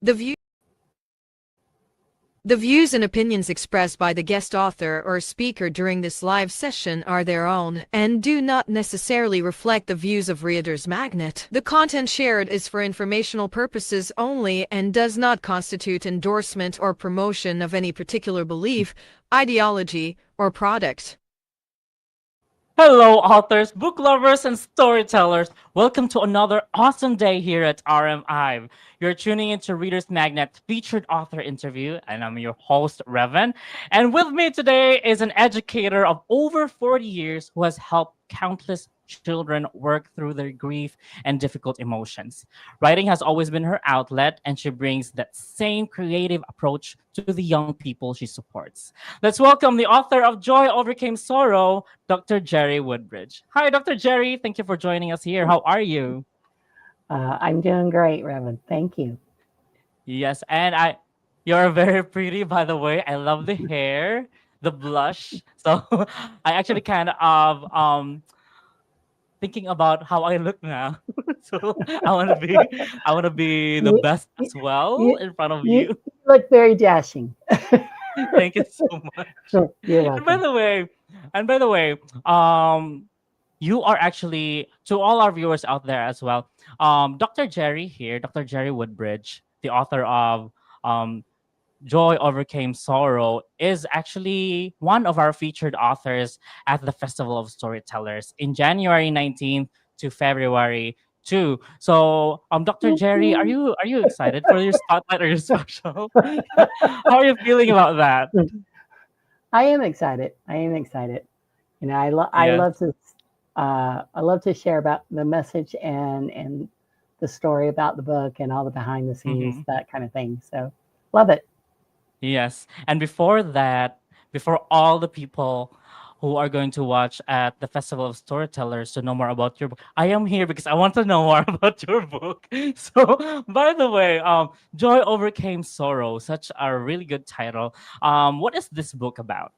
The view The views and opinions expressed by the guest author or speaker during this live session are their own and do not necessarily reflect the views of Reader's Magnet. The content shared is for informational purposes only and does not constitute endorsement or promotion of any particular belief, ideology, or product. Hello, authors, book lovers, and storytellers. Welcome to another awesome day here at RMI. You're tuning into Reader's Magnet featured author interview, and I'm your host, Revan. And with me today is an educator of over 40 years who has helped countless children work through their grief and difficult emotions. Writing has always been her outlet, and she brings that same creative approach to the young people she supports. Let's welcome the author of Joy Overcame Sorrow, Dr. Jerry Woodbridge. Hi, Dr. Jerry. Thank you for joining us here. How are you? I'm doing great, Reverend. Thank you. Yes, you're very pretty, by the way. I love the hair, the blush. So I actually kind of thinking about how I look now. So I want to be the You, best you, as well you, in front of you you. look very dashing. Thank you so much. You're And by welcome. the way, and by the way, um, you are actually to all our viewers out there as well. Dr. Jerry here, Dr. Jerry Woodbridge, the author of um, Joy Overcame Sorrow, is actually one of our featured authors at the Festival of Storytellers in January 19th to February 2. So, Dr. Jerry, are you excited for your spotlight or your special? How are you feeling about that? I am excited. I am excited. I Yes. love to I love to share about the message and the story about the book and all the behind the scenes, Mm-hmm. that kind of thing. So love it. Yes. And before that, before all the people who are going to watch at the Festival of Storytellers to know more about your book, I am here because I want to know more about your book. So, by the way, Joy Overcame Sorrow, such a really good title. What is this book about?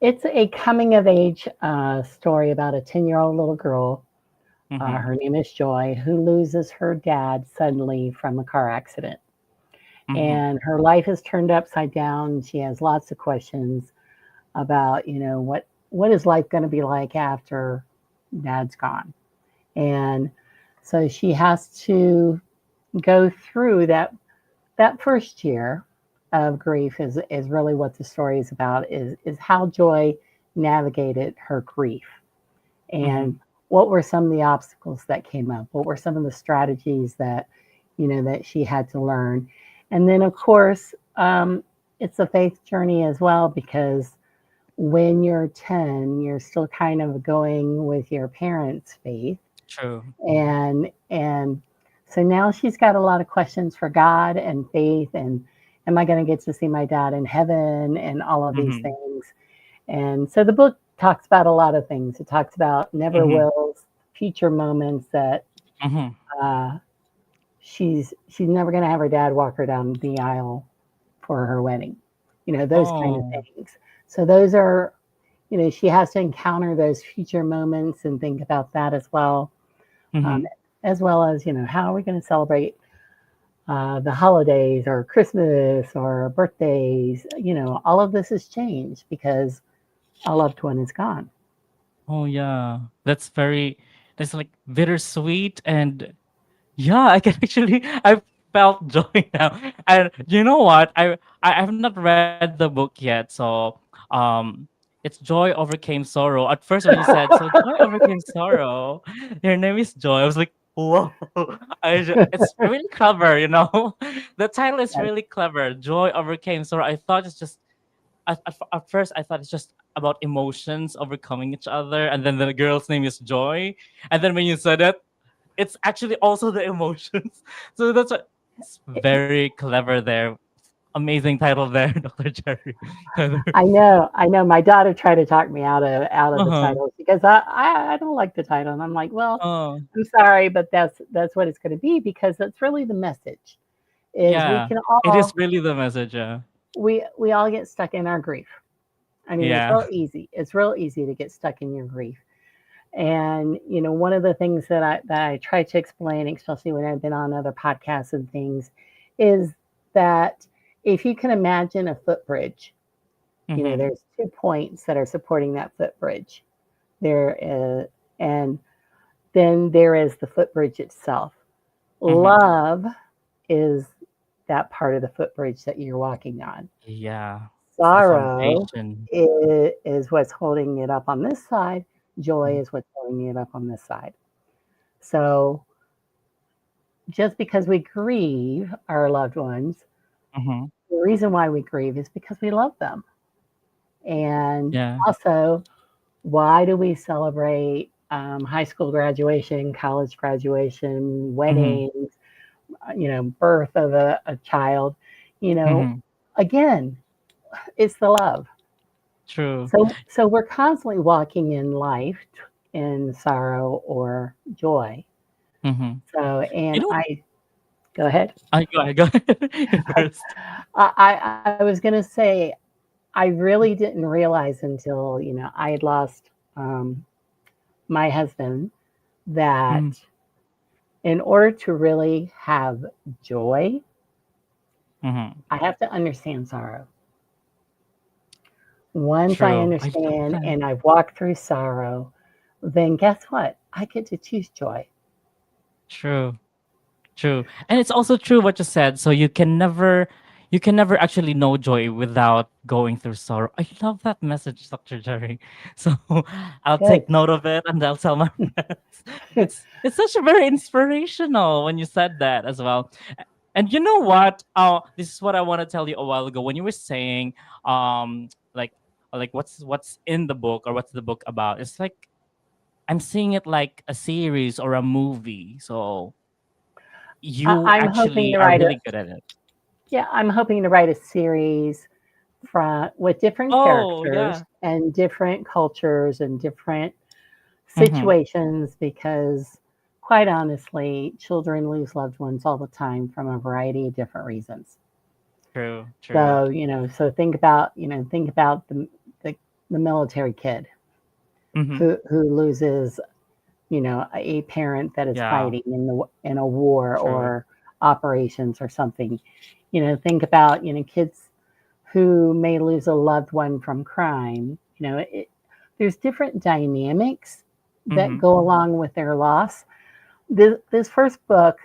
It's a coming of age story about a 10-year-old little girl. Mm-hmm. Her name is Joy, who loses her dad suddenly from a car accident. Mm-hmm. And her life is turned upside down. She has lots of questions about, what is life going to be like after dad's gone. And so she has to go through that first year of grief is really what the story is about, is how Joy navigated her grief, Mm-hmm. and what were some of the obstacles that came up, what were some of the strategies that that she had to learn. And then of course, it's a faith journey as well, because when you're 10, you're still kind of going with your parents' faith. True. And so now she's got a lot of questions for God and faith, and am I going to get to see my dad in heaven, and all of these Mm-hmm. things. And so the book talks about a lot of things. It talks about never Mm-hmm. wills, future moments that Mm-hmm. uh, she's never going to have her dad walk her down the aisle for her wedding, those kind of Oh. things. So those are, she has to encounter those future moments and think about that as well, Mm-hmm. um, as well as, how are we going to celebrate the holidays or Christmas or birthdays. All of this has changed because a loved one is gone. Oh yeah. That's like bittersweet and yeah, I can actually I felt joy now. And you know what? I have not read the book yet, so um it's Joy Overcame Sorrow. At first when you said so Joy Overcame Sorrow, your name is Joy. I was like, whoa. It's really clever, you know. The title is really clever. Joy Overcame Sorrow. I thought it's just at first I thought it's just about emotions overcoming each other, and then the girl's name is Joy. And then when you said it, it's actually also the emotions. So that's what it's very clever there. Amazing title there, Dr. Jerry. I know. My daughter tried to talk me out of the Uh-huh. title because I don't like the title, and I'm like, well, Oh, I'm sorry, but that's what it's going to be, because that's really the message. Is we yeah. can It is all really the message, yeah. we all get stuck in our grief. I mean, it's Yeah. real easy. It's real easy to get stuck in your grief, And one of the things that I try to explain, especially when I've been on other podcasts and things, is that if you can imagine a footbridge, Mm-hmm. there's 2 points that are supporting that footbridge. There is, and then there is the footbridge itself. Mm-hmm. Love is that part of the footbridge that you're walking on. Yeah. It's the Sorrow foundation. is what's holding it up on this side. Joy Mm-hmm. is what's holding it up on this side. So just because we grieve our loved ones, Mm-hmm. the reason why we grieve is because we love them. And Yeah. also, why do we celebrate high school graduation, college graduation, Mm-hmm. weddings, birth of a child? You know, Mm-hmm. again, it's the love. True. So we're constantly walking in life in sorrow or joy. Mm-hmm. So, You and know what? I go ahead. Go ahead. You first. I was going to say, I really didn't realize until, I had lost um, my husband Mm-hmm. that in order to really have joy, Mm-hmm. I have to understand sorrow. Once I True. I love understand that. and I've walked through sorrow, then guess what? I get to choose joy. True. True. And it's also true what you said. So you can never actually know joy without going through sorrow. I love that message, Dr. Jerry. So I'll Good. take note of it and I'll tell my friends. It's such a very inspirational when you said that as well. And you know what? This is what I want to tell you a while ago when you were saying like what's in the book or what's the book about. It's like I'm seeing it like a series or a movie. So you I'm hoping actually to are write a really good at it. yeah, I'm hoping to write a series from with different Oh, characters yeah. and different cultures and different Mhm. situations because quite honestly, children lose loved ones all the time from a variety of different reasons. True, true. So, so think about the, the military kid Mhm. who loses, a parent that is Yeah, fighting in a war true. or operations or something. Think about, kids who may lose a loved one from crime. There's different dynamics that Mhm. go along with their loss. This first book,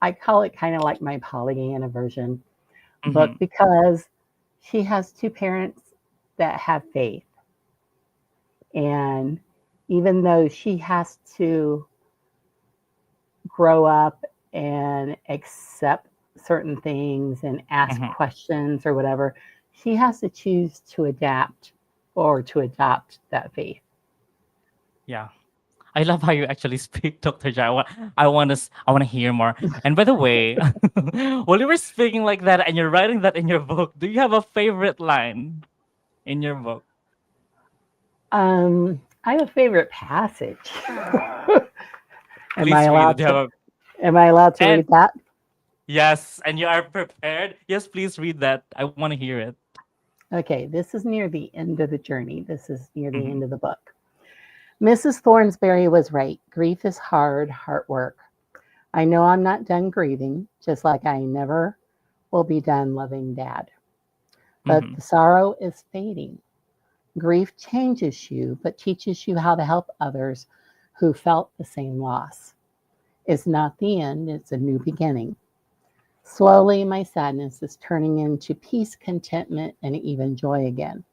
I call it kind of like my Pollyanna version book Mhm. because she has two parents that have faith. And even though she has to grow up and accept certain things and ask Mhm. questions or whatever, she has to choose to adapt or to adopt that faith. Yeah. I love how you actually speak, Dr. Jai. I want to hear more. And by the way, while you were speaking like that and you're writing that in your book, do you have a favorite line in your book? I have a favorite passage. am I Please read. allowed Do you to? have a Am I allowed to and read that? yes, and you are prepared? Yes, please read that. I want to hear it. Okay, this is near the end of the journey. This is near the Mhm. end of the book. Mrs. Thornsberry was right. Grief is hard work. I know I'm not done grieving, just like I never will be done loving Dad. But Mhm. the sorrow is fading. Grief changes you, but teaches you how to help others who felt the same loss. It's not the end, it's a new beginning. Slowly, my sadness is turning into peace, contentment, and even joy again.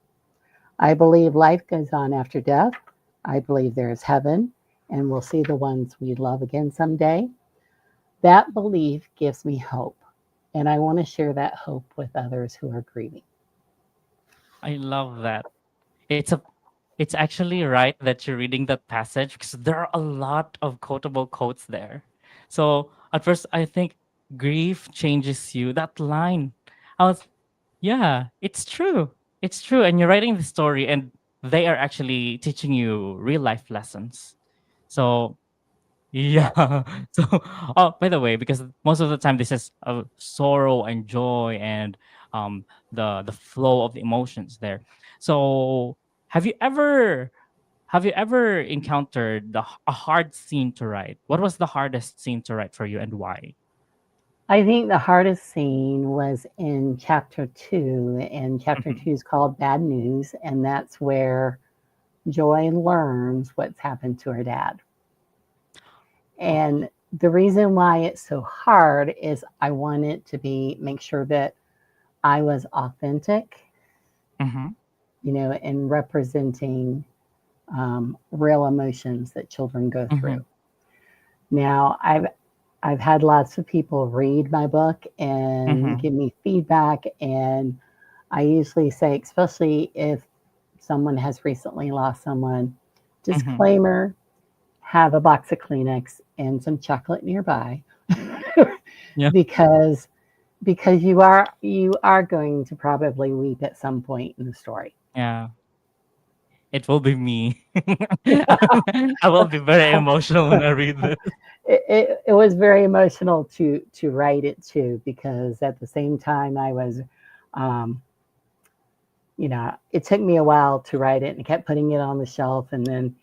I believe life goes on after death. I believe there is heaven, and we'll see the ones we love again someday. That belief gives me hope, and I want to share that hope with others who are grieving. I love that. It's a it's actually right that you're reading that passage because there are a lot of quotable quotes there. So at first I think grief changes you. That line. I was yeah, it's true. It's true. And you're writing the story and they are actually teaching you real life lessons. So Yes. yeah. So, oh, by the way, because most of the time this is sorrow and joy and the flow of the emotions there. So, have you ever have you ever encountered a hard scene to write? What was the hardest scene to write for you and why? I think the hardest scene was in chapter two, and chapter Mhm, two is called Bad News, and that's where Joy learns what's happened to her dad. oh, And the reason why it's so hard is I wanted to be make sure that I was authentic, mhm, in representing real emotions that children go through. mhm, Now, I've had lots of people read my book and mhm, give me feedback, and I usually say, especially if someone has recently lost someone, mhm. disclaimer: have a box of Kleenex and some chocolate nearby, Yeah, because you are going to probably weep at some point in the story. yeah. It will be me. I will be very emotional when I read this. It was very emotional to write it too, because at the same time I was, um, it took me a while to write it and kept putting it on the shelf, and then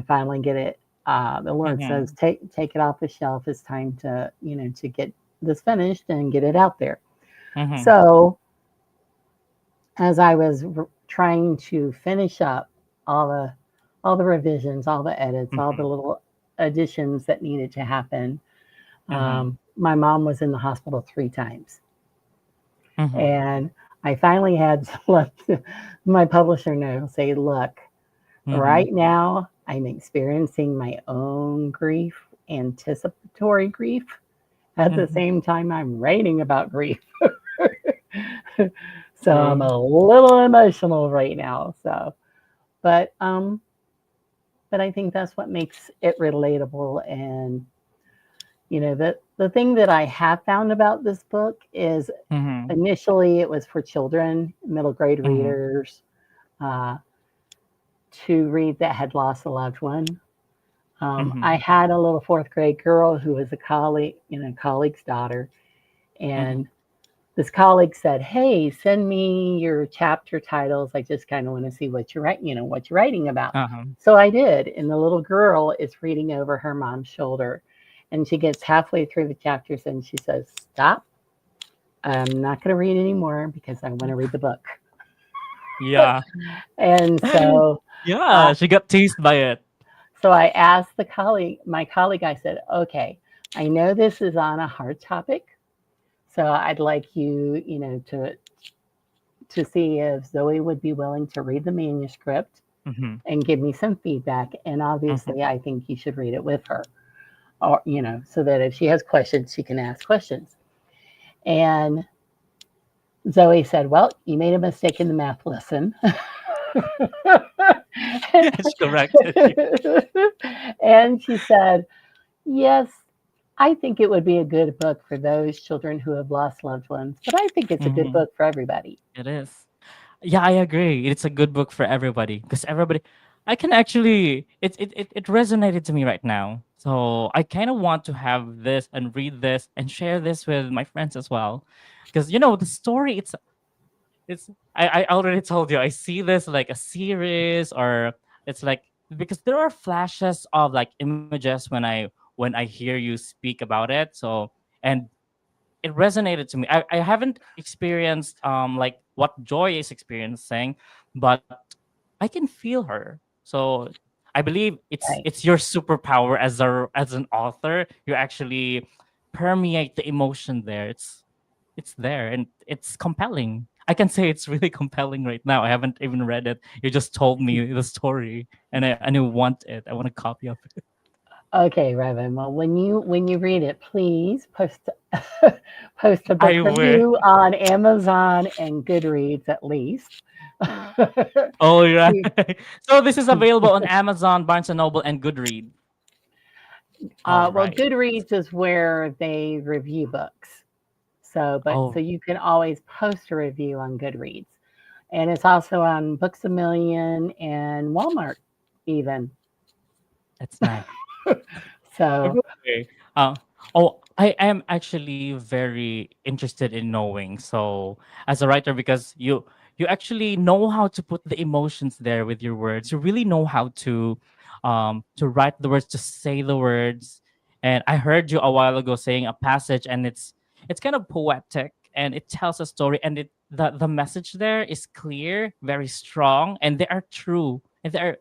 finally get it. The Lord says, Mhm, take it off the shelf. It's time to to get this finished and get it out there. mhm, So as I was trying to finish up all the all the revisions, all the edits, all the mhm, little additions that needed to happen, mhm, my mom was in the hospital 3 times, mhm, and I finally had to let my publisher know. Say, look, mhm, right now I'm experiencing my own grief, anticipatory grief. At the mhm. same time, I'm writing about grief. So I'm True. a little emotional right now. So, but um, but I think that's what makes it relatable. And the thing that I have found about this book is Mhm, initially it was for children, middle grade mhm, readers, uh, to read that had lost a loved one. I mhm, had a little fourth grade girl who was a colleague's daughter, mhm. and this colleague said, "Hey, send me your chapter titles. I just kind of want to see what you're writing, what you're writing about." Uh-huh. So I did, and the little girl is reading over her mom's shoulder, and she gets halfway through the chapters and she says, "Stop! I'm not going to read anymore because I want to read the book." Yeah. And so, Yeah, uh, she got teased by it. so I asked my colleague, I said, "Okay, I know this is on a hard topic, so I'd like you, to see if Zoe would be willing to read the manuscript Mhm, and give me some feedback. And mhm, obviously, I think you should read it with her, or so that if she has questions, she can ask questions." And Zoe said, "Well, you made a mistake in the math lesson." she corrected you. And she said, "Yes, I think it would be a good book for those children who have lost loved ones, but I think it's a good Mhm, book for everybody." it is. Yeah, I agree. It's a good book for everybody because everybody, I can actually, it resonated to me right now. So I kind of want to have this and read this and share this with my friends as well, because the story. It's I already told you I see this like a series or it's like because there are flashes of like images when I hear you speak about it. So and it resonated to me. I haven't experienced like what Joy is experiencing, but I can feel her. So I believe Right. it's your superpower as an author. You actually permeate the emotion there. It's there and it's compelling. I can say it's really compelling right now. I haven't even read it. You just told me the story and I want it. I want a copy of it. Okay, Reverend. Well, when you read it, please post post a I book will. review on Amazon and Goodreads at least. Oh yeah. So this is available on Amazon, Barnes and Noble, and Goodread. All Well, right. Goodreads is where they review books. So Oh, you can always post a review on Goodreads, and it's also on Books a Million and Walmart even. that's nice. So Okay. Oh, I am actually very interested in knowing. So, as a writer, because you actually know how to put the emotions there with your words. You really know how to write the words, to say the words. And I heard you a while ago saying a passage, and it's kind of poetic, and it tells a story, and the message there is clear, very strong, and they are true, and they are,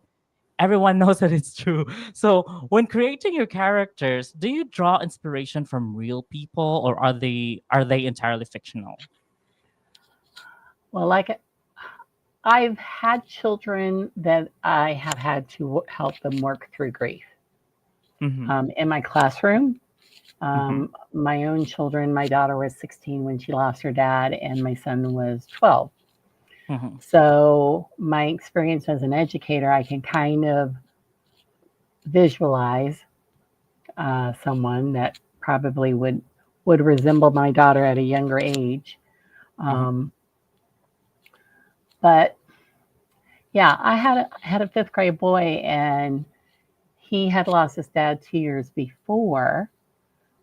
everyone knows that it's true. So when creating your characters, do you draw inspiration from real people, or are they entirely fictional? Well, like I've had children that I have had to help them work through grief. Mm-hmm. In my classroom, Mm-hmm. my own children, my daughter was 16 when she lost her dad, and my son was 12. Mm-hmm. So, my experience as an educator, I can kind of visualize someone that probably would resemble my daughter at a younger age. Mm-hmm. Um, but yeah, I had a fifth grade boy, and he had lost his dad 2 years before.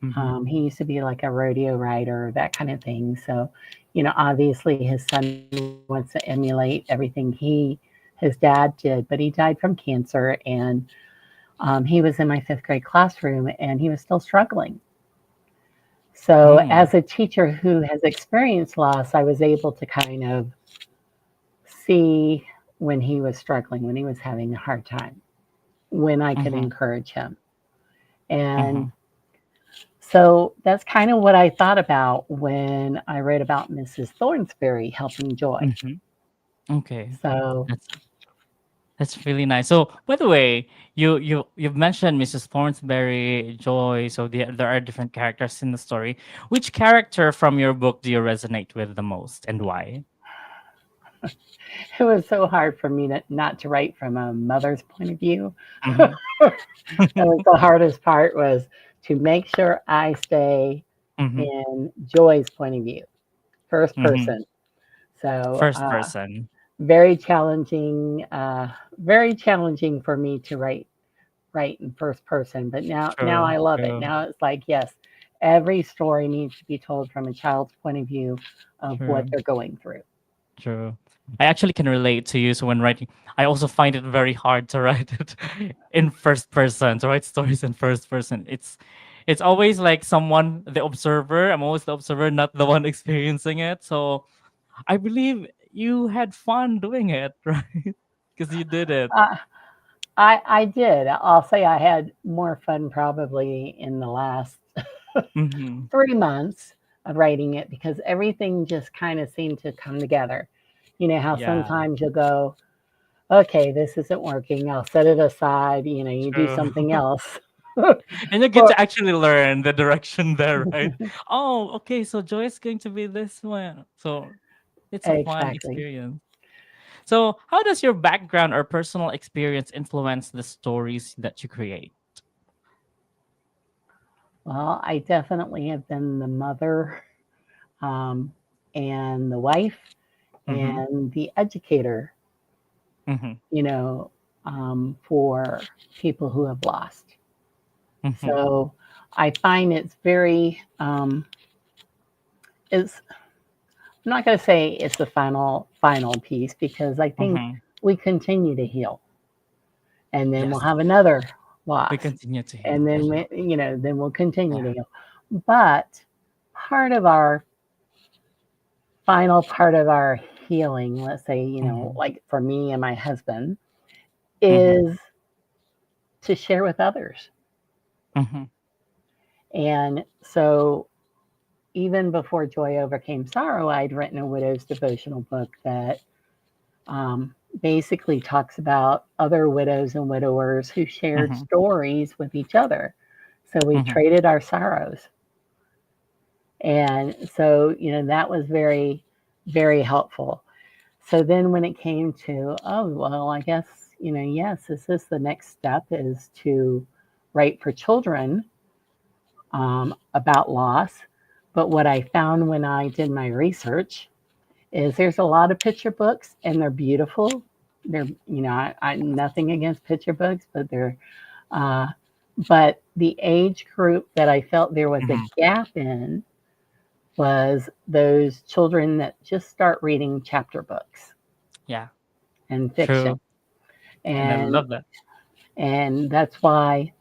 Mm-hmm. He used to be like a rodeo rider, that kind of thing. So, obviously his son wants to emulate everything his dad did, but he died from cancer, and he was in my fifth grade classroom, and he was still struggling. So, Mm. as a teacher who has experienced loss, I was able to kind of see when he was struggling, when he was having a hard time, when I could Mm-hmm. encourage him. Mm-hmm. And so that's kind of what I thought about when I read about Mrs. Thornsberry helping Joy. Mm-hmm. Okay. So, That's really nice. So, by the way, you've mentioned Mrs. Thornsberry, Joy. So there are different characters in the story. Which character from your book do you resonate with the most, and why? it was so hard for me not to write from a mother's point of view. Mm-hmm. That was the hardest part, was to make sure I stay Mm-hmm. in Joy's point of view, first Mm-hmm. person. So, First person. very challenging, very challenging for me to write in first person. But now True. I love it. True. Now it's like, yes, every story needs to be told from a child's point of view of what True. they're going through. True. I actually can relate to you. So when writing, I also find it very hard to write it in first person, to write stories in first person. It's always like someone, the observer. I'm always the observer, not the one experiencing it. So I believe you had fun doing it, right? Because you did it. Uh, I did. I'll say I had more fun probably in the last Mm-hmm. 3 months of writing it, because everything just kind of seemed to come together. You know how Yeah, sometimes you'll go, okay, this isn't working. I'll set it aside. You do true. something else. And you get For to actually learn the direction there, right? Oh, okay. So Joy is going to be this one. So it's a fun exactly. experience. So, how does your background or personal experience influence the stories that you create? Well, I definitely have been the mother, um, and the wife Mm-hmm. and the educator, Mm-hmm. you know, for people who have lost. Mm-hmm. So I find it's very, it's, I'm not going to say it's the final piece, because I think Mm-hmm. we continue to heal, and then we'll Yes, have another we loss, continue to and heal. then Yeah. then we'll continue Yeah. to heal. But part of our final part of our healing, let's say, Mm-hmm. like for me and my husband, Mm-hmm. is to share with others. Mm-hmm. And so even before Joy Overcame Sorrow, I'd written a widow's devotional book that basically talks about other widows and widowers who shared Mm-hmm. stories with each other. So we Mm-hmm. traded our sorrows. And so, that was very, very helpful. So then when it came to, oh, well, I guess, yes, this is the next step, is to write for children, about loss. But what I found when I did my research is there's a lot of picture books, and they're beautiful. They're, I nothing against picture books, but uh, but the age group that I felt there was a Mm-hmm. gap in was those children that just start reading chapter books Yeah. and True. fiction. And I And love that. that's why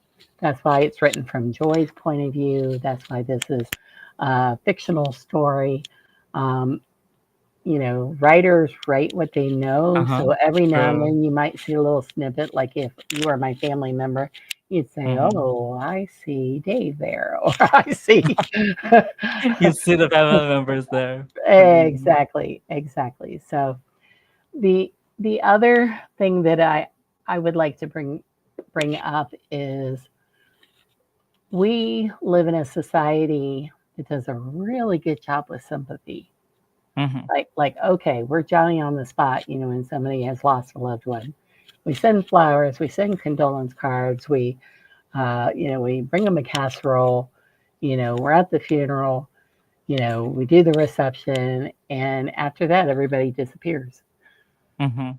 it's written from Joy's point of view. That's why this is a fictional story. Um, writers write what they know. Uh-huh. So every now and True. then you might see a little snippet, like if you are my family member, you'd say, Mhm. "Oh, I see Dave there," or "I see." You see the family members there. Mhm. Exactly, exactly. So the the other thing that I would like to bring up is we live in a society that does a really good job with sympathy. Mhm. Like okay, we're Johnny on the spot, when somebody has lost a loved one. We send flowers, we send condolence cards, we bring them a casserole, we're at the funeral, we do the reception, and after that, everybody disappears. Mhm.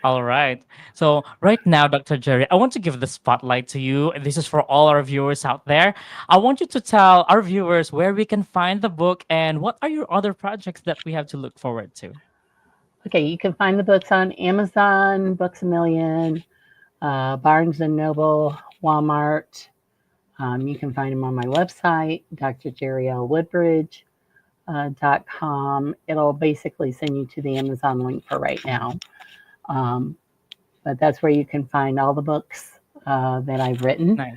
All right. So right now, Dr. Jerry, I want to give the spotlight to you. This is for all our viewers out there. I want you to tell our viewers where we can find the book and what are your other projects that we have to look forward to. Okay, you can find the books on Amazon, Books a Million, Barnes and Noble, Walmart. You can find them on my website, drjerrywoodbridge.com. It'll basically send you to the Amazon link for right now. Um, but that's where you can find all the books that I've written. Nice.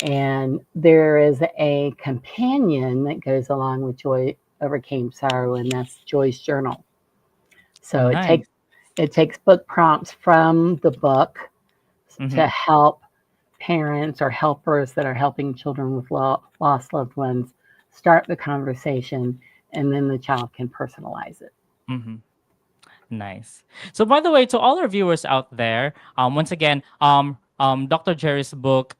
And there is a companion that goes along with Joy Overcame Sorrow, and that's Joy's Journal. So it Nice. takes book prompts from the book to Mm-hmm. help parents or helpers that are helping children with lost loved ones start the conversation, and then the child can personalize it. Mm-hmm. Nice. So, by the way, to all our viewers out there, once again, Dr. Jerry's book,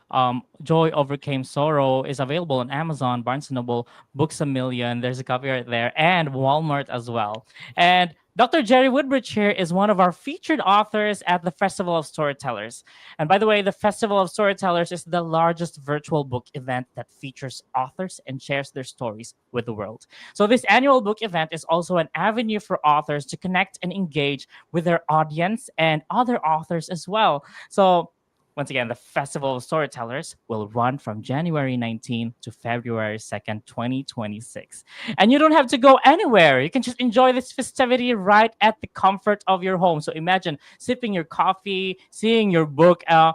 "Joy Overcame Sorrow," is available on Amazon, Barnes and Noble, Books a Million. There's a copy right there, and Walmart as well. And Dr. Jerry Woodbridge here is one of our featured authors at the Festival of Storytellers. And by the way, the Festival of Storytellers is the largest virtual book event that features authors and shares their stories with the world. So, this annual book event is also an avenue for authors to connect and engage with their audience and other authors as well. So, once again, the Festival of Storytellers will run from January 19th to February 2nd, 2026. And you don't have to go anywhere. You can just enjoy this festivity right at the comfort of your home. So imagine sipping your coffee, seeing your book at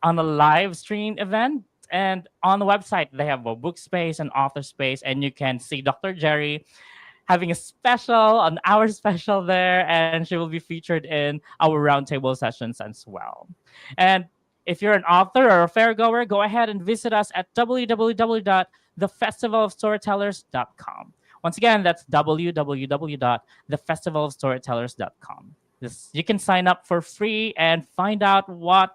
on a live stream event, and on the website they have a book space and author space, and you can see Dr. Jerry having a special, an hour special there, and she will be featured in our roundtable sessions as well. And if you're an author or a fairgoer, go ahead and visit us at www.thefestivalofstorytellers.com. Once again, that's www.thefestivalofstorytellers.com. You can sign up for free and find out what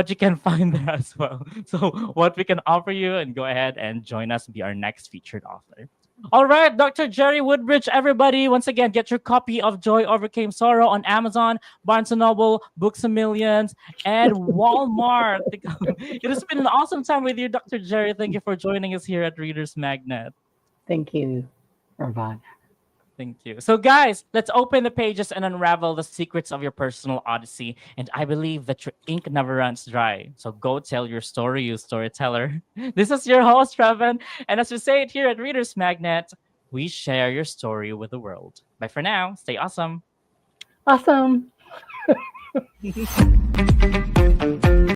you can find there as well. So what we can offer you, and go ahead and join us, be our next featured author. All right, Dr. Jerry Woodbridge, everybody. Once again, get your copy of Joy Overcame Sorrow on Amazon, Barnes& and Noble, Books a Millions, and Walmart. It has been an awesome time with you, Dr. Jerry. Thank you for joining us here at Reader's Magnet. Thank you, Irvine. Thank you. So, guys, let's open the pages and unravel the secrets of your personal odyssey. And I believe that your ink never runs dry. So, go tell your story, you storyteller. This is your host, Trevin. And as we say it here at Reader's Magnet, we share your story with the world. Bye for now. Stay awesome. Awesome.